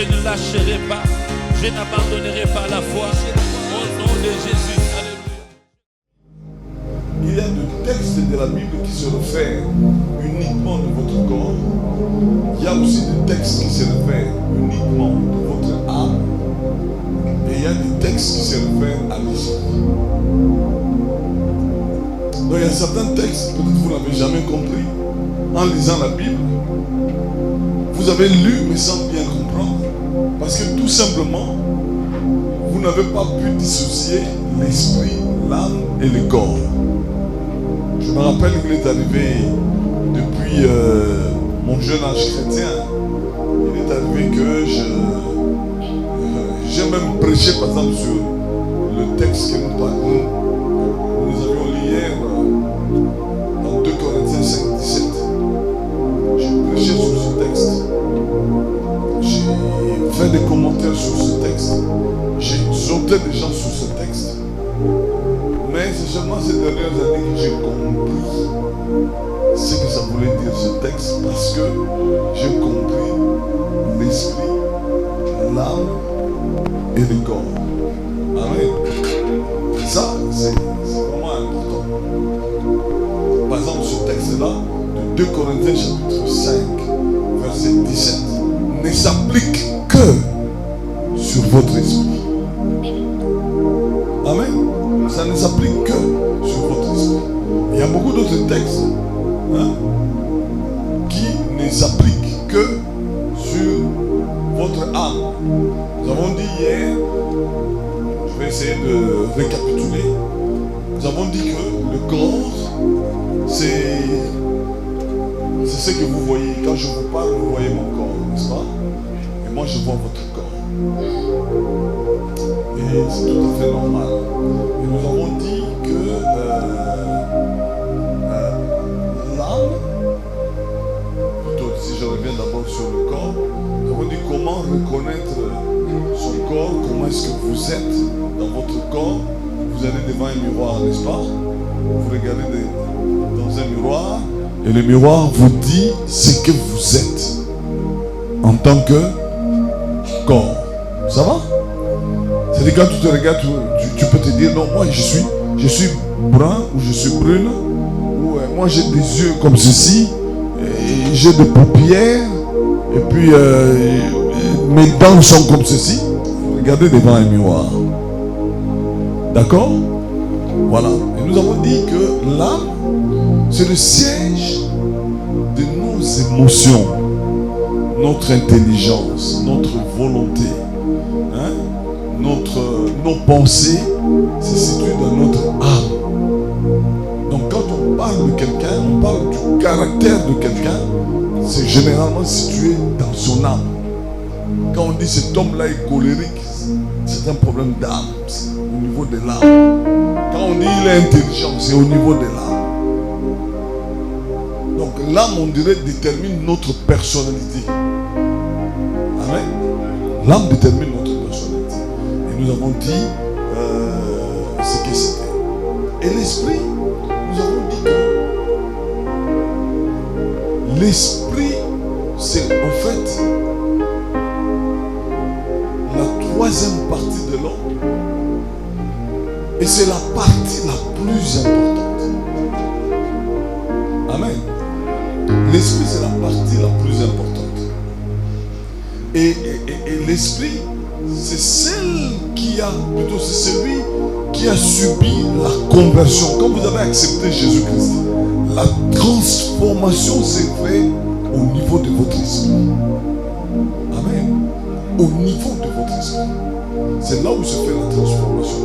ne lâcherai pas. Je n'abandonnerai pas la foi. Au nom de Jésus. Alléluia. Il y a des textes de la Bible qui se réfèrent uniquement de votre corps. Il y a aussi des textes qui se réfèrent uniquement de votre âme. Et il y a des textes qui se réfèrent à l'esprit. Donc il y a certains textes, peut-être vous n'avez jamais compris, en lisant la Bible. Vous avez lu mais sans bien comprendre. Parce que tout simplement, vous n'avez pas pu dissocier l'esprit, l'âme et le corps. Je me rappelle qu'il est arrivé depuis mon jeune âge chrétien. Il est arrivé que j'ai même prêché par exemple sur le texte que nous avions lu hier dans 2 Corinthiens 5, 17. J'ai prêché sur ce texte. J'ai fait des commentaires sur ce texte. J'ai exhorté des gens sur ce texte. Mais c'est seulement ces dernières années que j'ai compris ce que ça voulait dire ce texte, parce que j'ai compris l'esprit, l'âme et le corps. Amen. Ça, c'est vraiment important. Par exemple, ce texte-là, de 2 Corinthiens chapitre 5, verset 17, ne s'applique que sur votre esprit. Amen. Ça ne s'applique que sur votre esprit. Il y a beaucoup d'autres textes qui ne s'appliquent que sur votre âme. Nous avons dit hier, je vais essayer de récapituler, nous avons dit que le corps, c'est ce que vous voyez. Quand je vous parle, vous voyez mon corps, n'est-ce pas? Et moi, je vois votre corps. Et c'est tout à fait normal. Et nous avons dit que l'âme, plutôt si je reviens d'abord sur le corps, nous avons dit comment reconnaître son corps, comment est-ce que vous êtes dans votre corps. Vous allez devant un miroir, n'est-ce pas? Vous regardez dans un miroir et le miroir vous dit ce que vous êtes en tant que corps. Ça va? C'est-à-dire quand tu te regardes, tu peux te dire non, moi je suis brun ou je suis brune, ou moi j'ai des yeux comme ceci, et j'ai des paupières, et puis mes dents sont comme ceci. Regardez devant un miroir. D'accord? Voilà. Et nous avons dit que l'âme, c'est le siège de nos émotions, notre intelligence, notre volonté. Nos pensées se situent dans notre âme. Donc quand on parle de quelqu'un, on parle du caractère de quelqu'un, c'est généralement situé dans son âme. Quand on dit cet homme-là est colérique, c'est un problème d'âme, c'est au niveau de l'âme. Quand on dit il est intelligent, c'est au niveau de l'âme. Donc l'âme, on dirait, détermine notre personnalité. Amen. L'âme détermine notre personnalité. Nous avons dit ce que c'était. Et l'esprit, nous avons dit que l'esprit, c'est en fait la troisième partie de l'homme. Et c'est la partie la plus importante. Amen. L'esprit, c'est la partie la plus importante. Et l'esprit, c'est celui qui a subi la conversion. Quand vous avez accepté Jésus-Christ, la transformation s'est faite au niveau de votre esprit. Amen. Au niveau de votre esprit. C'est là où se fait la transformation.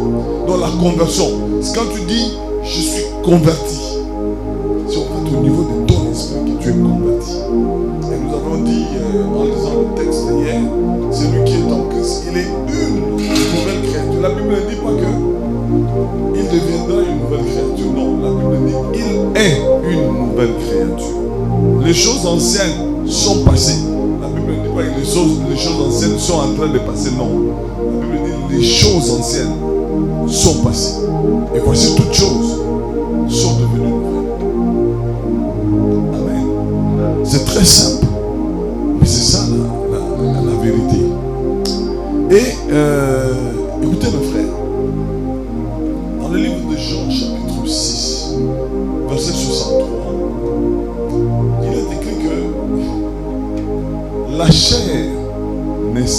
Dans la conversion, c'est quand tu dis je suis converti. C'est en fait au niveau de ton esprit que tu es converti. Et nous avons dit en lisant le texte hier, celui qui est en Christ, il est une nouvelle créature. La Bible ne dit pas que il deviendra une nouvelle créature. Non, la Bible dit il est une nouvelle créature. Les choses anciennes sont passées. La Bible ne dit pas que les choses anciennes sont en train de passer. Non. La Bible dit les choses anciennes sont passées. Et voici toutes choses sont devenues nouvelles. Amen. C'est très simple. Mais c'est ça la vérité.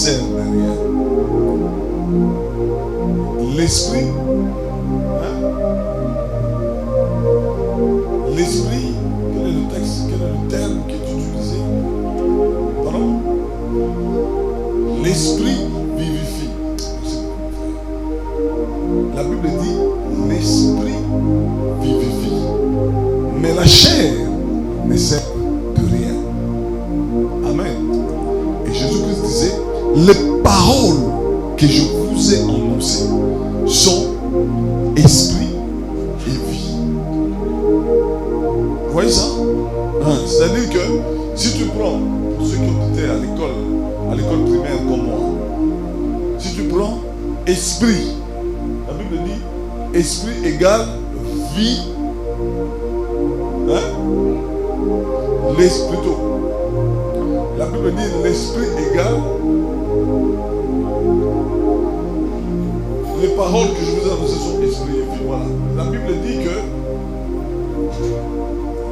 sert de rien. L'esprit, hein? L'esprit, quel est le texte, quel est le terme qui est utilisé? Pardon? L'esprit vivifie. La Bible dit l'esprit vivifie. Mais la chair ne sert de rien. Amen. Et Jésus-Christ disait, les paroles que je vous ai annoncées sont esprit et vie. Vous voyez ça? Hein? C'est-à-dire que si tu prends, ceux qui ont été à l'école primaire comme moi, si tu prends esprit, la Bible dit esprit égale vie. Hein? L'esprit plutôt. La Bible dit l'esprit égale les paroles que je vous ai annoncées sont esprit et vie. Voilà. La Bible dit que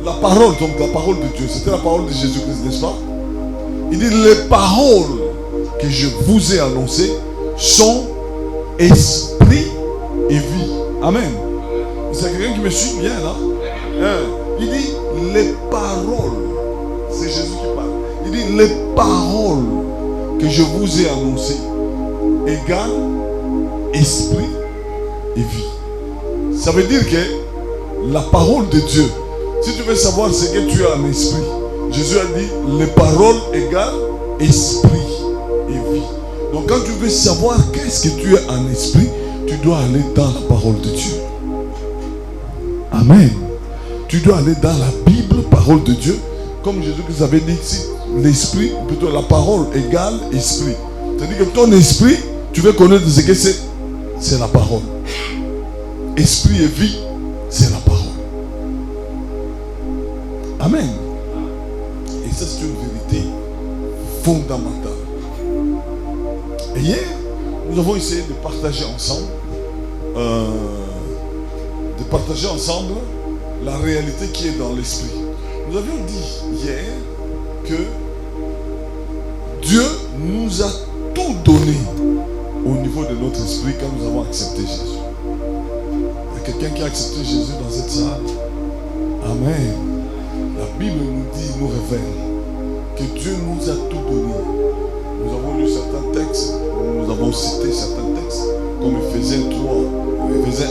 la parole, donc la parole de Dieu, c'était la parole de Jésus-Christ, n'est-ce pas? Il dit les paroles que je vous ai annoncées sont esprit et vie. Amen. C'est quelqu'un qui me suit bien là? Hein? Il dit les paroles. C'est Jésus qui parle. Il dit les paroles que je vous ai annoncées égale esprit et vie. Ça veut dire que la parole de Dieu, si tu veux savoir ce que tu as en esprit, Jésus a dit les paroles égale esprit et vie. Donc quand tu veux savoir qu'est-ce que tu as en esprit, tu dois aller dans la parole de Dieu. Amen. Tu dois aller dans la Bible, parole de Dieu, comme Jésus-Christ avait dit ici, l'esprit, plutôt la parole égale esprit. C'est-à-dire que ton esprit, tu veux connaître ce que c'est la parole. Esprit et vie, c'est la parole. Amen. Et ça, c'est une vérité fondamentale. Et hier, nous avons essayé de partager ensemble la réalité qui est dans l'esprit. Nous avions dit hier que Dieu nous a tout donné au niveau de notre esprit quand nous avons accepté Jésus. Il y a quelqu'un qui a accepté Jésus dans cette salle. Amen. La Bible nous dit, nous révèle que Dieu nous a tout donné. Nous avons lu certains textes, nous avons cité certains textes, comme Ephésiens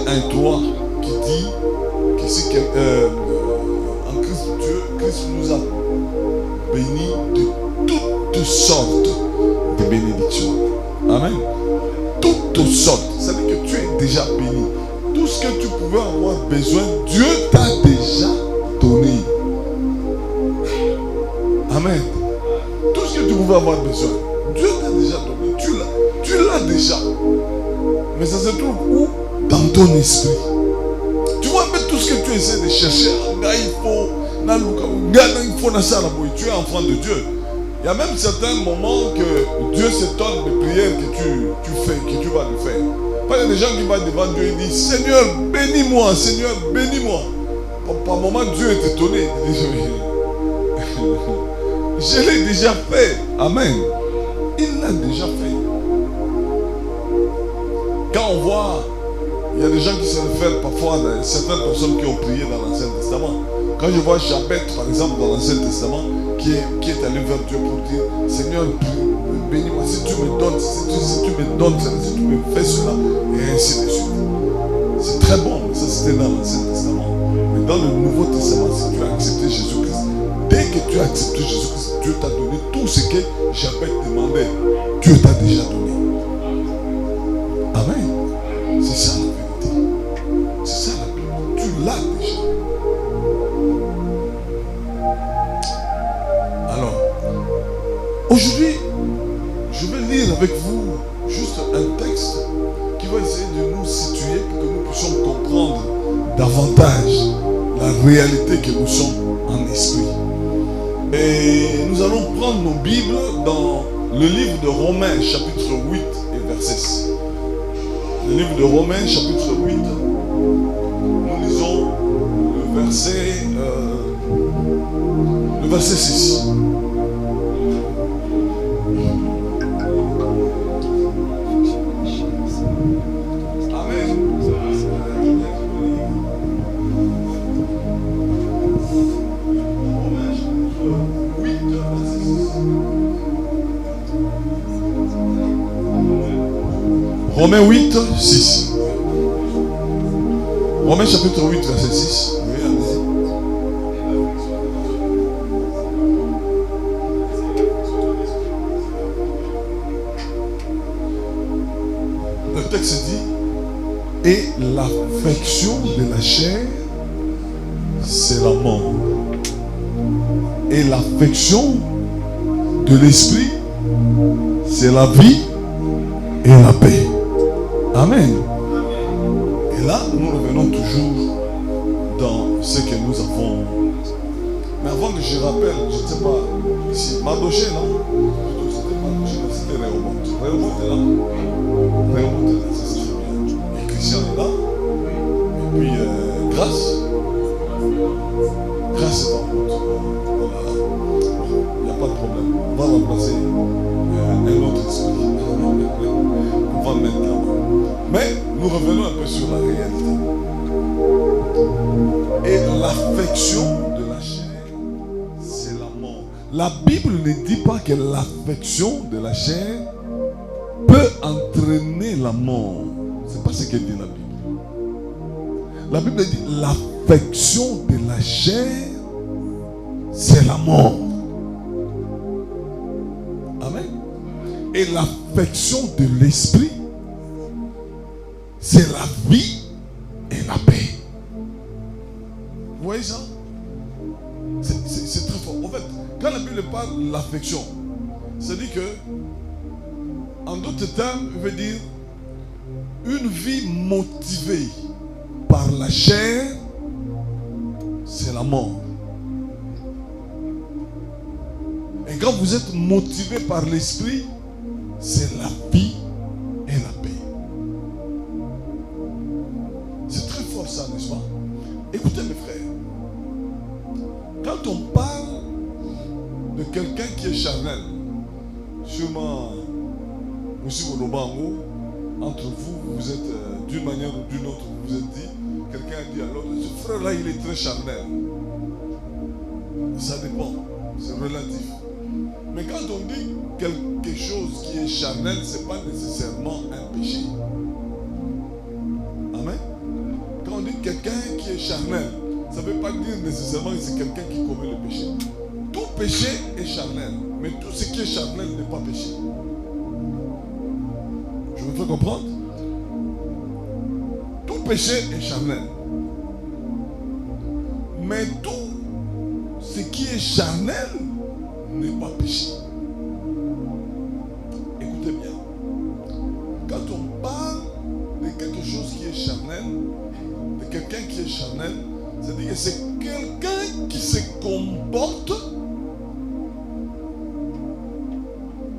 1:3, qui dit que si en Christ, Christ nous a bénis de toutes sortes de bénédictions. Amen. Toutes sortes. Ça veut dire que tu es déjà béni. Tout ce que tu pouvais avoir besoin, Dieu t'a déjà donné. Amen. Tout ce que tu pouvais avoir besoin, Dieu t'a déjà donné. Tu l'as déjà. Mais ça se trouve où? Dans ton esprit. Tu vois, mais tout ce que tu essaies de chercher, tu es enfant de Dieu. Il y a même certains moments que Dieu s'étonne des prières que tu fais, que tu vas le faire. Il y a des gens qui vont devant Dieu et disent, Seigneur, bénis-moi, Seigneur, bénis-moi. Par moment, Dieu est étonné. Il dit, je l'ai déjà fait. Amen. Il l'a déjà fait. Quand on voit, il y a des gens qui se réfèrent parfois à certaines personnes qui ont prié dans l'Ancien Testament. Quand je vois Jabez, par exemple, dans l'Ancien Testament, qui est allé vers Dieu pour dire, Seigneur, bénis-moi, si tu me donnes, si tu me donnes, si tu me fais cela, et ainsi de suite. C'est très bon, mais ça c'était dans l'Ancien Testament. Mais dans le Nouveau Testament, si tu as accepté Jésus-Christ, dès que tu as accepté Jésus-Christ, Dieu t'a donné tout ce que Jabez demandait. Dieu t'a déjà donné. Amen. C'est ça la vérité. C'est ça la Bible. Tu l'as déjà. Alors, aujourd'hui, je vais lire avec vous juste un texte qui va essayer de nous situer pour que nous puissions comprendre davantage la réalité que nous sommes en esprit. Et nous allons prendre nos Bibles dans le livre de Romains, chapitre 8 et verset 6. Le livre de Romains, chapitre 8, nous lisons le verset 6. Romains 8, 6. Romains chapitre 8, verset 6. Oui, allez-y. Le texte dit, et l'affection de la chair, c'est la mort. Et l'affection de l'esprit, c'est la vie et la paix. Amen. Et là, nous revenons toujours dans ce que nous avons. Mais avant que je rappelle, je ne sais pas si Mardoché, non? C'était Mardoché, c'était Réhobot. Réhobot est là. Réhobot est là, c'est très bien. Et Christian est là. Et puis, Grâce. Grâce est en route. Voilà. Il n'y a pas de problème. On va remplacer un autre esprit. On va le mettre là-bas. Mais nous revenons un peu sur la réalité. Et l'affection de la chair, c'est la mort. La Bible ne dit pas que l'affection de la chair peut entraîner la mort. Ce n'est pas ce que dit la Bible. La Bible dit l'affection de la chair, c'est la mort. Amen. Et l'affection de l'esprit, c'est la vie et la paix. Vous voyez ça? C'est très fort. En fait, quand la Bible parle de l'affection, c'est-à-dire que, en d'autres termes, il veut dire une vie motivée par la chair, c'est la mort. Et quand vous êtes motivé par l'esprit, c'est la vie et la paix. C'est très fort ça, n'est-ce pas? Écoutez mes frères, quand on parle de quelqu'un qui est charnel, sûrement, M. Olobango, entre vous, vous êtes d'une manière ou d'une autre, vous vous êtes dit, quelqu'un a dit à l'autre, ce frère-là, il est très charnel. Ça dépend, c'est relatif. Mais quand on dit quelque chose qui est charnel, ce n'est pas nécessairement un péché. Amen. Quand on dit quelqu'un qui est charnel, ça ne veut pas dire nécessairement que c'est quelqu'un qui commet le péché. Tout péché est charnel, mais tout ce qui est charnel n'est pas péché. Je me fais comprendre? Tout péché est charnel. Mais tout ce qui est charnel n'est pas péché. Écoutez bien. Quand on parle de quelque chose qui est charnel, de quelqu'un qui est charnel, c'est-à-dire que c'est quelqu'un qui se comporte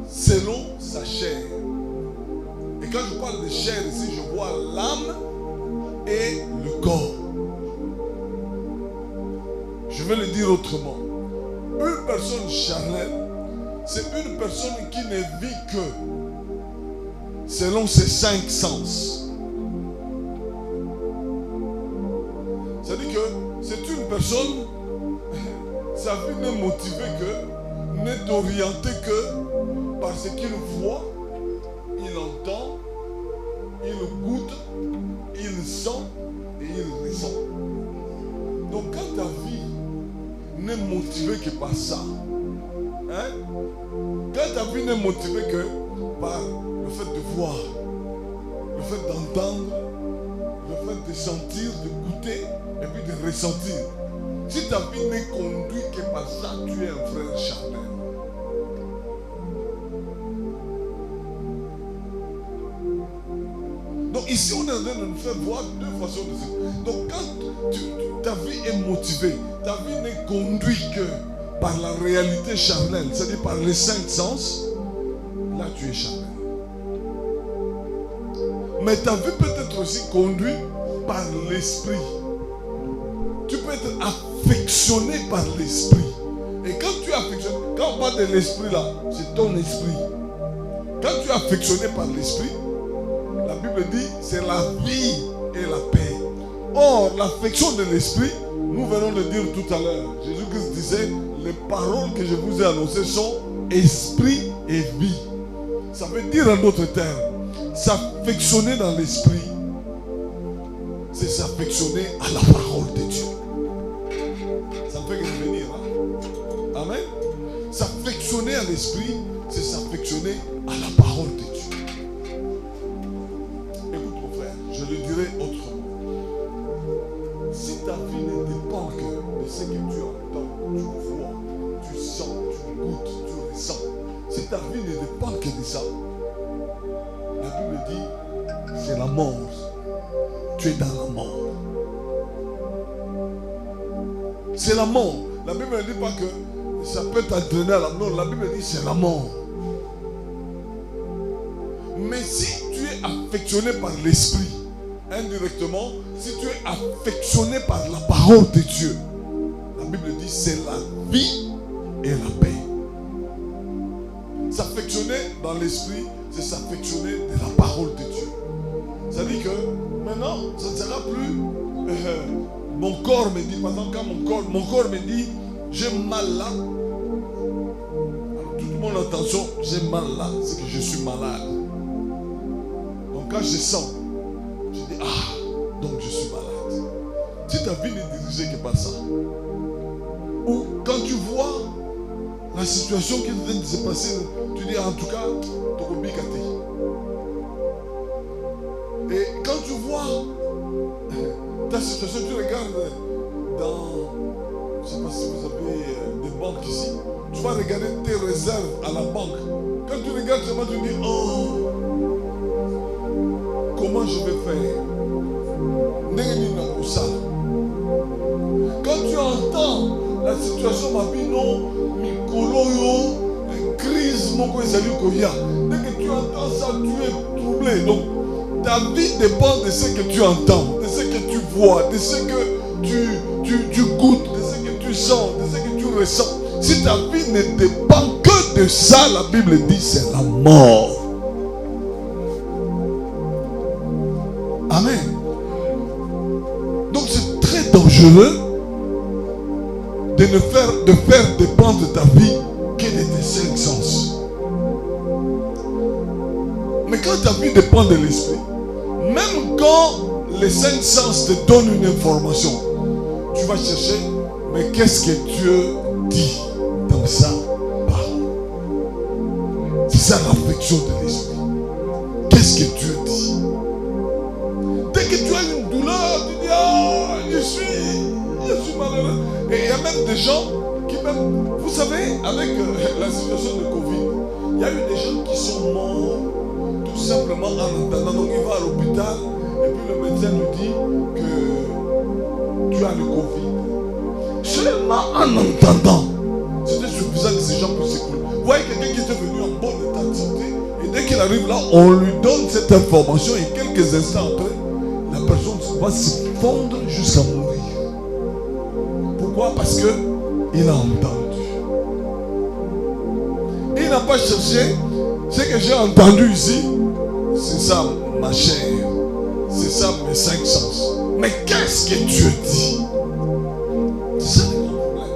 selon sa chair. Et quand je parle de chair ici, je vois l'âme et le corps. Je vais le dire autrement. Une personne charnelle, c'est une personne qui ne vit que selon ses 5 sens. C'est-à-dire que c'est une personne, sa vie n'est motivée que, n'est orientée que par ce qu'il voit, il entend, il goûte, il sent et il ressent. Donc quand ta vie n'est motivée que par ça, hein? Quand ta vie n'est motivée que par le fait de voir, le fait d'entendre, le fait de sentir, de goûter et puis de ressentir, si ta vie n'est conduite que par ça, tu es un frère charnel. Donc ici on est en train de nous faire voir deux façons de faire. Donc quand ta vie est motivée, ta vie n'est conduite que par la réalité charnelle, c'est-à-dire par les 5 sens, là tu es charnel. Mais ta vie peut être aussi conduite par l'esprit. Tu peux être affectionné par l'esprit. Et quand tu es affectionné, quand on parle de l'esprit là, c'est ton esprit. Quand tu es affectionné par l'esprit, la Bible dit c'est la vie et la paix. Or, l'affection de l'esprit, nous venons de dire tout à l'heure, Jésus-Christ disait, les paroles que je vous ai annoncées sont esprit et vie. Ça veut dire en d'autres termes, s'affectionner dans l'esprit, c'est s'affectionner à la parole de Dieu. Ça me fait revenir. Hein? Amen. S'affectionner à l'esprit, c'est s'affectionner à la parole de Dieu. Écoute mon frère, je le dirai autrement. Si ta vie ne dépend que de ce que tu entends, tu vois, tu sens, tu goûtes, tu ressens, si ta vie ne dépend que de ça, la Bible dit, c'est la mort. Tu es dans la mort. C'est la mort. La Bible ne dit pas que ça peut t'entraîner à la mort. La Bible dit c'est la mort. Mais si tu es affectionné par l'esprit, indirectement, si tu es affectionné par la parole de Dieu, la Bible dit c'est la vie et la paix. S'affectionner dans l'esprit, c'est s'affectionner de la parole de Dieu. Ça dit que maintenant, ça ne sera plus mon corps me dit, par exemple, quand mon corps me dit j'ai mal là, toute mon attention, j'ai mal là, c'est que je suis malade. Donc quand je sens, je dis donc je suis malade. Si ta vie n'est dirigée que par ça, ou quand tu vois la situation qui vient de se passer, tu dis en tout cas, tu es bicate. Et quand tu vois ta situation, tu regardes dans, je ne sais pas si vous avez des banques ici, tu vas regarder tes réserves à la banque. Quand tu regardes seulement, tu dis, comment je vais faire? Quand tu entends la situation, ma vie, non, crise, mon koya. Dès que tu entends ça, tu es troublé. Donc, ta vie dépend de ce que tu entends, de ce que tu vois, de ce que tu goûtes, de ce que tu sens, de ce que tu ressens. Si ta vie ne dépend que de ça, la Bible dit c'est la mort. Amen. Donc c'est très dangereux de faire dépendre ta vie que de tes 5 sens. Mais quand ta vie dépend de l'esprit, même quand les 5 sens te donnent une information, tu vas chercher, mais qu'est-ce que Dieu dit dans sa parole? C'est ça l'affection de l'esprit. Qu'est-ce que Dieu dit? Dès que tu as une douleur, tu dis, je suis malheureux. Et il y a même des gens qui même, vous savez, avec la situation de Covid, il y a eu des gens qui sont morts tout simplement en attendant. Donc il va à l'hôpital et puis le médecin lui dit que tu as le Covid. Seulement en entendant, c'était suffisant que ces gens puissent s'écouler. Vous voyez quelqu'un qui était venu en bon état de santé et dès qu'il arrive là, on lui donne cette information et quelques instants après, la personne va se fondre jusqu'à mourir. Pourquoi? Parce que il a entendu. Il n'a pas cherché. Ce que j'ai entendu ici, c'est ça ma chair. C'est ça mes 5 sens. Mais qu'est-ce que Dieu dit? C'est ça le problème.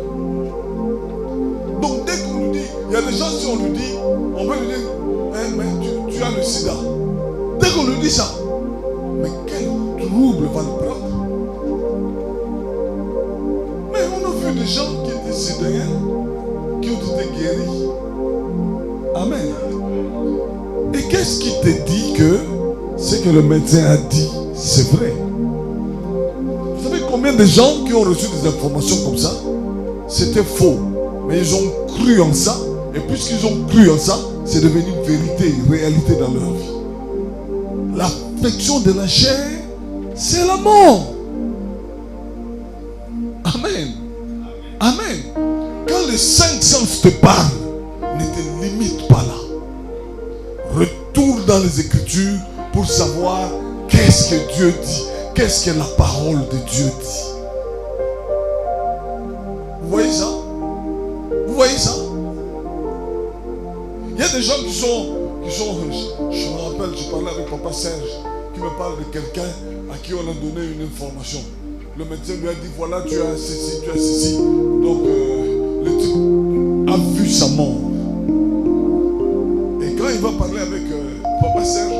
Donc dès qu'on nous dit, il y a des gens, si on nous dit, on peut lui dire, mais tu as le sida. Dès qu'on nous dit ça, mais quel trouble va le prendre? Mais on a vu des gens qui étaient sidéens, qui ont été guéris. Amen. Et qu'est-ce qui te dit que ce que le médecin a dit, c'est vrai? Vous savez combien de gens qui ont reçu des informations comme ça, c'était faux, mais ils ont cru en ça, et puisqu'ils ont cru en ça, c'est devenu vérité, réalité dans leur vie. L'affection de la chair, c'est la mort. Amen. Amen. Quand les 5 sens te parlent, ne te limite pas là. Retourne dans les Écritures pour savoir qu'est-ce que Dieu dit, qu'est-ce que la parole de Dieu dit. Vous voyez ça? Vous voyez ça? Il y a des gens qui sont je me rappelle, je parlais avec Papa Serge, qui me parle de quelqu'un à qui on a donné une information. Le médecin lui a dit, voilà, tu as ceci, tu as ceci. Donc, le type a vu sa mort. Et quand il va parler avec Papa Serge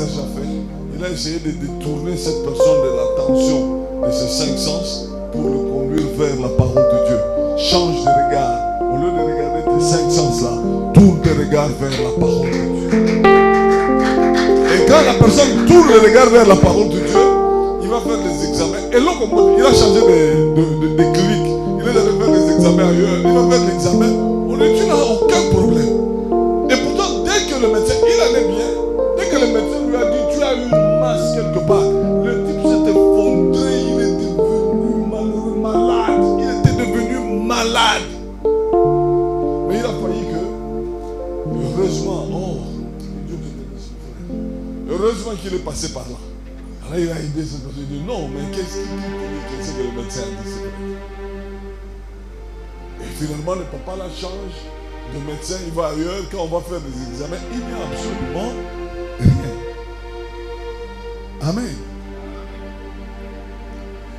Serge a fait? Il a essayé de détourner cette personne de l'attention de ses 5 sens pour le conduire vers la parole de Dieu. Change de regard. Au lieu de regarder tes 5 sens là, tourne tes regards vers la parole de Dieu. Et quand la personne tourne le regard vers la parole de Dieu, il va faire les examens. Et là, il a changé de clinique. Il est allé faire les examens ailleurs. Il va faire l'examen. On ne dit, tu n'as aucun problème. Et pourtant, dès que le médecin, il allait bien, dès que le médecin lui a dit, tu as eu une masse quelque part, le type s'est effondré, il est devenu malade. Il était devenu malade. Mais il a failli que, heureusement, Dieu te bénisse, heureusement qu'il est passé par là. Alors il a aidé cette personne, il dit, non, mais qu'est-ce que le médecin a dit? Et finalement, le papa la change de médecin, il va ailleurs. Quand on va faire des examens, il n'y a absolument rien. Amen.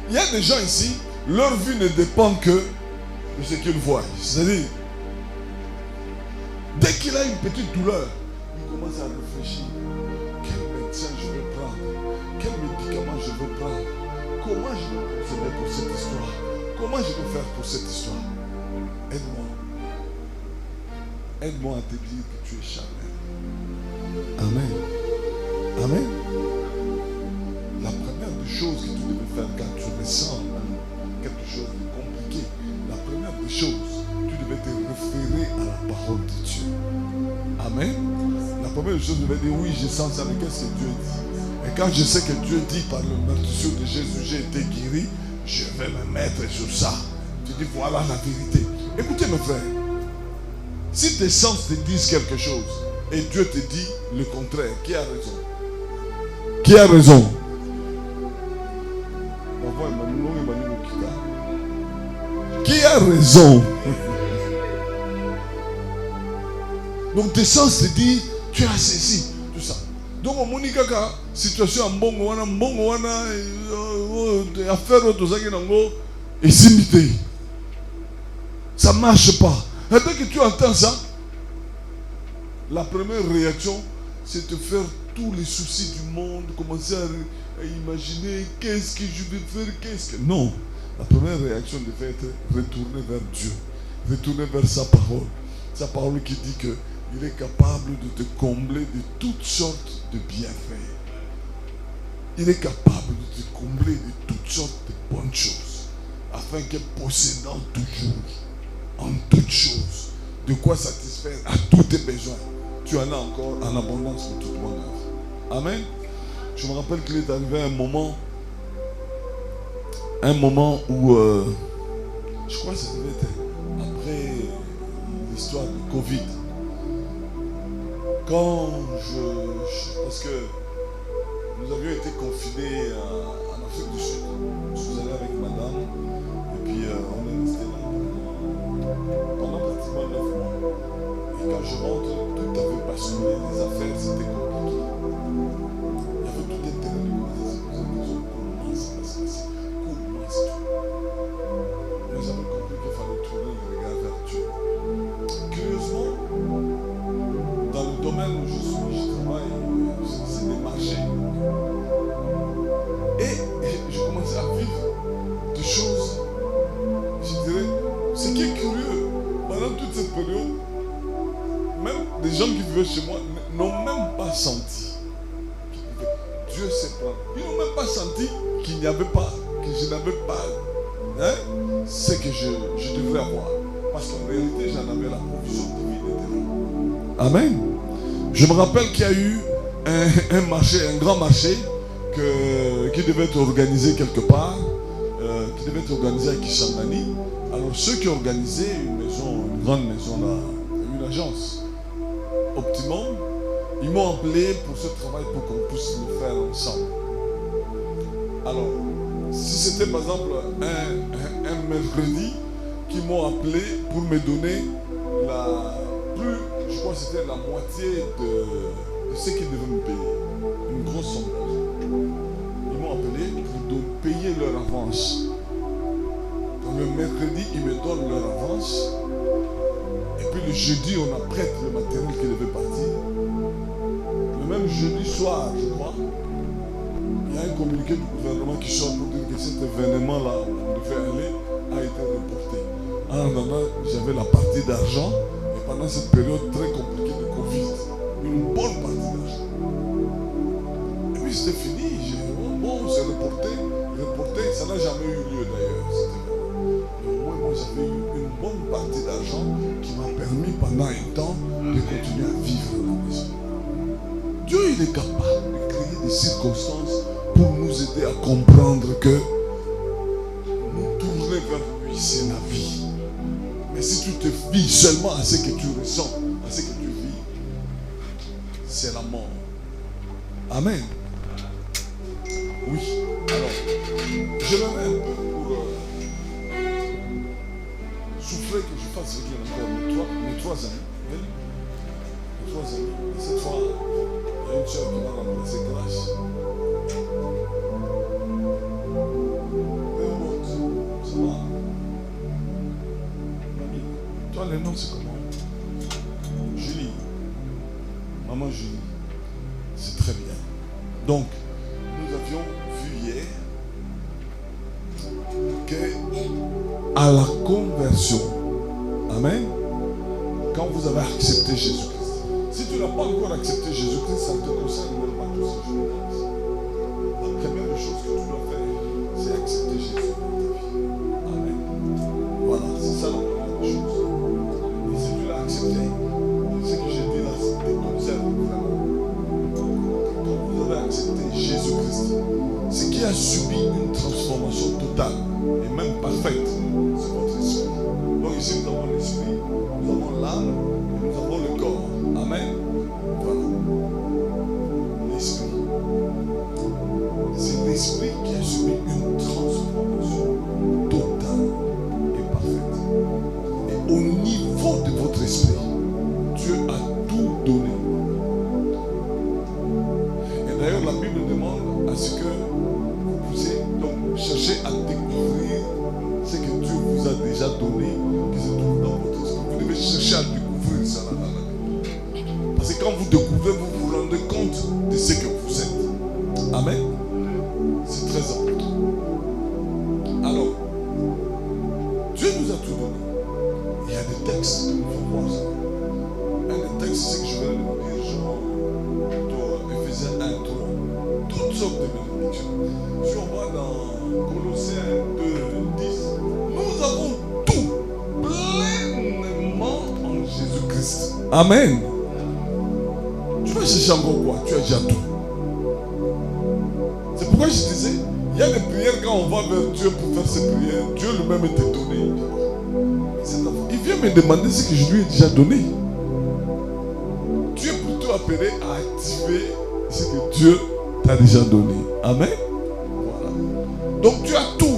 Il y a des gens ici, leur vie ne dépend que de ce qu'ils voient. C'est-à-dire, dès qu'il a une petite douleur, il commence à réfléchir. Quel médecin je vais prendre? Quel médicament je vais prendre? Comment je vais procéder pour cette histoire? Comment je vais faire pour cette histoire? Aide-moi. Aide-moi à te dire que tu es charnel. Amen. Amen. La première des choses que tu devais faire quand tu ressens quelque chose de compliqué, la première des choses, tu devais te référer à la parole de Dieu. Amen. La première des choses, tu devais dire, oui, je sens ça, mais qu'est-ce que Dieu dit? Et quand je sais que Dieu dit par le meurtrissure de Jésus, j'ai été guéri, je vais me mettre sur ça. Tu dis, voilà la vérité. Écoutez mes frères, si tes sens te disent quelque chose et Dieu te dit le contraire, qui a raison? Qui a raison? Qui a raison? Donc tes sens te disent, tu as ceci, tout ça. Donc on m'a dit que la situation en bon, affaire de ça et s'imiter. Ça ne marche pas. Et dès que tu entends ça, la première réaction, c'est de faire tous les soucis du monde, commencer à imaginer qu'est-ce que je vais faire, qu'est-ce que... Non, la première réaction devait être retourner vers Dieu, retourner vers sa parole qui dit qu'il est capable de te combler de toutes sortes de bienfaits. Il est capable de te combler de toutes sortes de bonnes choses, afin que possédant toujours, en toutes choses, de quoi satisfaire à tous tes besoins, tu en as encore en abondance pour toute bonne œuvre. Amen. Je me rappelle qu'il est arrivé un moment où, je crois que ça devait être après l'histoire du Covid. Parce que nous avions été confinés en Afrique du Sud. Je suis allé avec madame et puis on est resté là pendant pratiquement 9 mois. Et quand je rentre, tout avait basculé, les affaires, c'était compliqué. Il y avait tout intérêt de commencer. Comment ça va se passer? Comment est-ce que nous avons compris qu'il fallait tourner le regard vers Dieu. Curieusement, dans le domaine où je travaille, c'est des marchés. Et je commençais à vivre des choses, je dirais, ce qui est curieux, pendant toute cette période, même des gens qui vivaient chez moi n'ont même pas senti. Dieu s'est prendre. Ils n'ont même pas senti qu'il n'y avait pas, que je n'avais pas ce que je devrais avoir. Parce qu'en réalité, j'en avais la provision divine éternelle. Amen. Je me rappelle qu'il y a eu un marché, un grand marché qui devait être organisé quelque part, qui devait être organisé à Kisangani. Alors ceux qui organisaient une grande maison là, une agence, Optimum, ils m'ont appelé pour ce travail pour qu'on puisse le faire ensemble. Alors, si c'était par exemple un mercredi qu'ils m'ont appelé pour me donner je crois que c'était la moitié de ce qu'ils devaient me payer. Une grosse somme. Ils m'ont appelé pour payer leur avance. Donc le mercredi, ils me donnent leur avance. Et puis le jeudi, on apprête le matériel qui devait partir. Le même jeudi soir, je crois, il y a un communiqué du gouvernement qui sort pour dire que cet événement-là où on devait aller a été reporté. En attendant, j'avais la partie d'argent et pendant cette période très compliquée de Covid, une bonne partie d'argent. Et puis c'était fini. J'ai dit, bon, c'est reporté, ça n'a jamais eu lieu d'ailleurs. Mais au moins, moi j'avais eu une bonne partie d'argent qui m'a permis pendant un temps de continuer à vivre dans la maison. Dieu, il est capable de créer des circonstances pour nous aider à comprendre que nous tourner vers lui, c'est la vie. Mais si tu te fies seulement à ce que tu ressens, à ce que tu vis, c'est la mort. Amen. Oui. Alors, je l'avais un peu pour souffler que je fasse venir encore mes trois amis. Mes trois amis. Et cette fois, il y a une soeur qui m'a remplacé grâce. Ça va? Mamie, toi, le nom, c'est comment? Julie. Maman Julie. C'est très bien. Donc, nous avions vu hier que à la conversion, amen, quand vous avez accepté Jésus-Christ, si tu n'as pas encore accepté Jésus-Christ, ça ne te concerne même pas tout ce jour. La première chose que tu dois faire, c'est accepter Jésus dans ta vie. Amen. Voilà, c'est ça la première chose. Et si tu l'as accepté, ce que j'ai dit là, te concerne vraiment. Quand vous avez accepté Jésus-Christ, ce qui a subi une transformation totale et même parfaite, c'est votre esprit. Donc ici nous avons l'esprit, nous avons l'âme et nous avons le corps. Amen. Voilà. L'esprit. C'est l'esprit qui a subi une transformation totale et parfaite. Et au niveau de votre esprit, Dieu a tout donné. Et d'ailleurs, la Bible demande à ce que vous puissiez donc chercher à découvrir ce que Dieu vous a déjà donné, qui se trouve dans votre esprit. Vous devez chercher à découvrir ça là dans la Bible. Parce que quand vous découvrez, vous vous rendez compte de ce que vous êtes. Amen. C'est très important. Alors, Dieu nous a tout donné. Il y a des textes que nous devons voir ça. Un des textes, c'est que je vais vous dire, genre, plutôt Ephésiens 1, 3. Toutes sortes de bénédictions. Si on va dans Colossiens 2, 10, nous avons tout pleinement en Jésus-Christ. Amen. Tu vas chercher encore quoi? Tu as déjà tout. C'est pourquoi je disais, il y a des prières quand on va vers Dieu pour faire ces prières, Dieu lui-même est donné. Il vient me demander ce que je lui ai déjà donné. Tu es plutôt appelé à activer ce que Dieu t'a déjà donné. Amen. Voilà. Donc tu as tout.